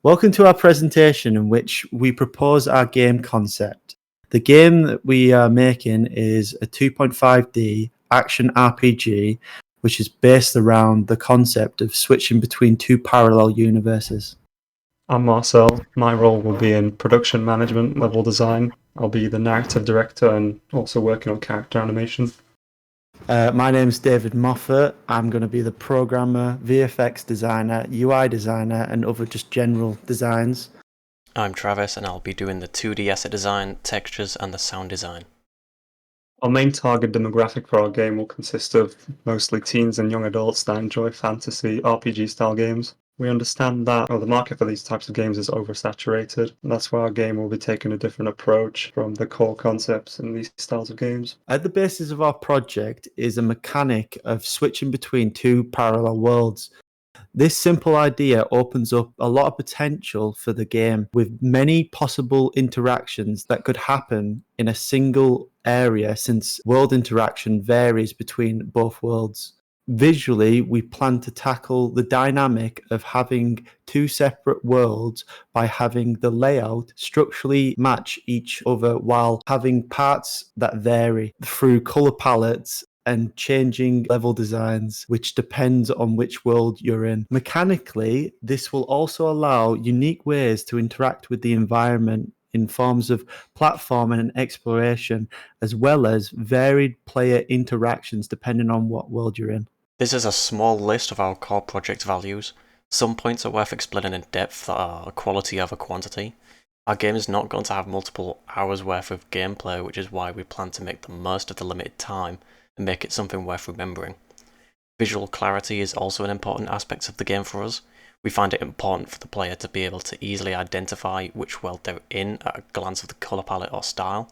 Welcome to our presentation in which we propose our game concept. The game that we are making is a 2.5D action RPG, which is based around the concept of switching between two parallel universes. I'm Marcel. My role will be in production management, level design. I'll be the narrative director and also working on character animation. My name is David Moffat. I'm going to be the programmer, VFX designer, UI designer, and other just general designs. I'm Travis, and I'll be doing the 2D asset design, textures, and the sound design. Our main target demographic for our game will consist of mostly teens and young adults that enjoy fantasy RPG-style games. We understand that the market for these types of games is oversaturated, and that's why our game will be taking a different approach from the core concepts in these styles of games. At the basis of our project is a mechanic of switching between two parallel worlds. This simple idea opens up a lot of potential for the game, with many possible interactions that could happen in a single area, since world interaction varies between both worlds. Visually, we plan to tackle the dynamic of having two separate worlds by having the layout structurally match each other while having parts that vary through color palettes and changing level designs, which depends on which world you're in. Mechanically, this will also allow unique ways to interact with the environment in forms of platforming and exploration, as well as varied player interactions depending on what world you're in. This is a small list of our core project values. Some points are worth explaining in depth that are quality over quantity. Our game is not going to have multiple hours worth of gameplay, which is why we plan to make the most of the limited time and make it something worth remembering. Visual clarity is also an important aspect of the game for us. We find it important for the player to be able to easily identify which world they're in at a glance of the colour palette or style.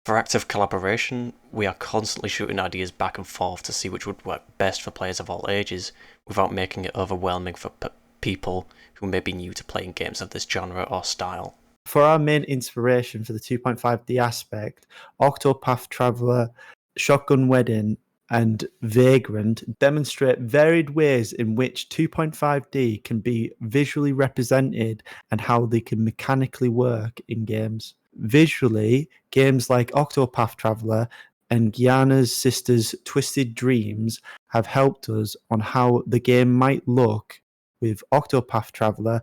For active collaboration, we are constantly shooting ideas back and forth to see which would work best for players of all ages without making it overwhelming for people who may be new to playing games of this genre or style. For our main inspiration for the 2.5D aspect, Octopath Traveler, Shotgun Wedding, and Vagrant demonstrate varied ways in which 2.5D can be visually represented and how they can mechanically work in games. Visually, games like Octopath Traveler and Gianna's Sisters Twisted Dreams have helped us on how the game might look, with Octopath Traveler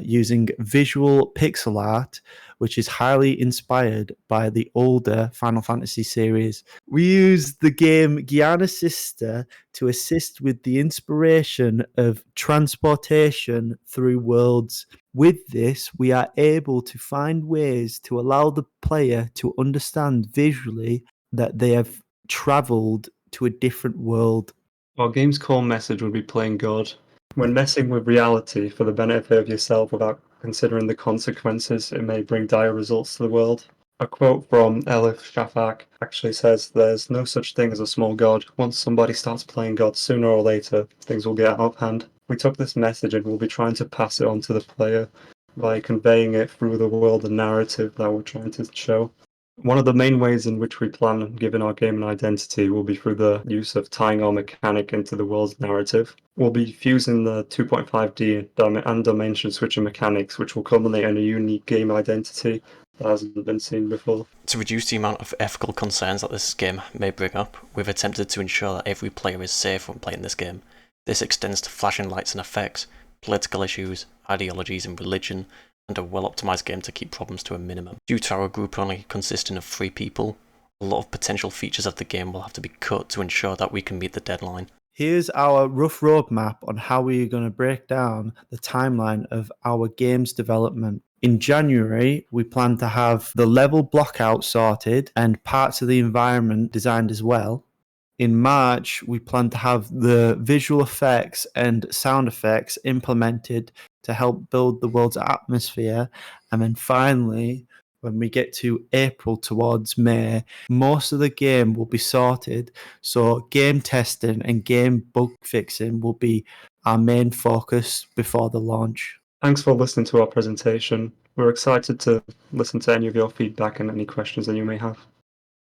using visual pixel art, which is highly inspired by the older Final Fantasy series. We use the game Gianna's Sister to assist with the inspiration of transportation through worlds. With this, we are able to find ways to allow the player to understand visually that they have traveled to a different world. Our game's core message will be playing God. When messing with reality for the benefit of yourself without considering the consequences, it may bring dire results to the world. A quote from Elif Shafak actually says, "There's no such thing as a small god. Once somebody starts playing God, sooner or later, things will get out of hand." We took this message and we'll be trying to pass it on to the player by conveying it through the world and narrative that we're trying to show. One of the main ways in which we plan on giving our game an identity will be through the use of tying our mechanic into the world's narrative. We'll be fusing the 2.5D and dimension switching mechanics, which will culminate in a unique game identity that hasn't been seen before. To reduce the amount of ethical concerns that this game may bring up, we've attempted to ensure that every player is safe when playing this game. This extends to flashing lights and effects, political issues, ideologies and religion, and a well-optimized game to keep problems to a minimum. Due to our group only consisting of 3 people, a lot of potential features of the game will have to be cut to ensure that we can meet the deadline. Here's our rough roadmap on how we're going to break down the timeline of our game's development. In January, we plan to have the level blockout sorted and parts of the environment designed as well. In March, we plan to have the visual effects and sound effects implemented to help build the world's atmosphere. And then finally, when we get to April towards May, most of the game will be sorted. So game testing and game bug fixing will be our main focus before the launch. Thanks for listening to our presentation. We're excited to listen to any of your feedback and any questions that you may have.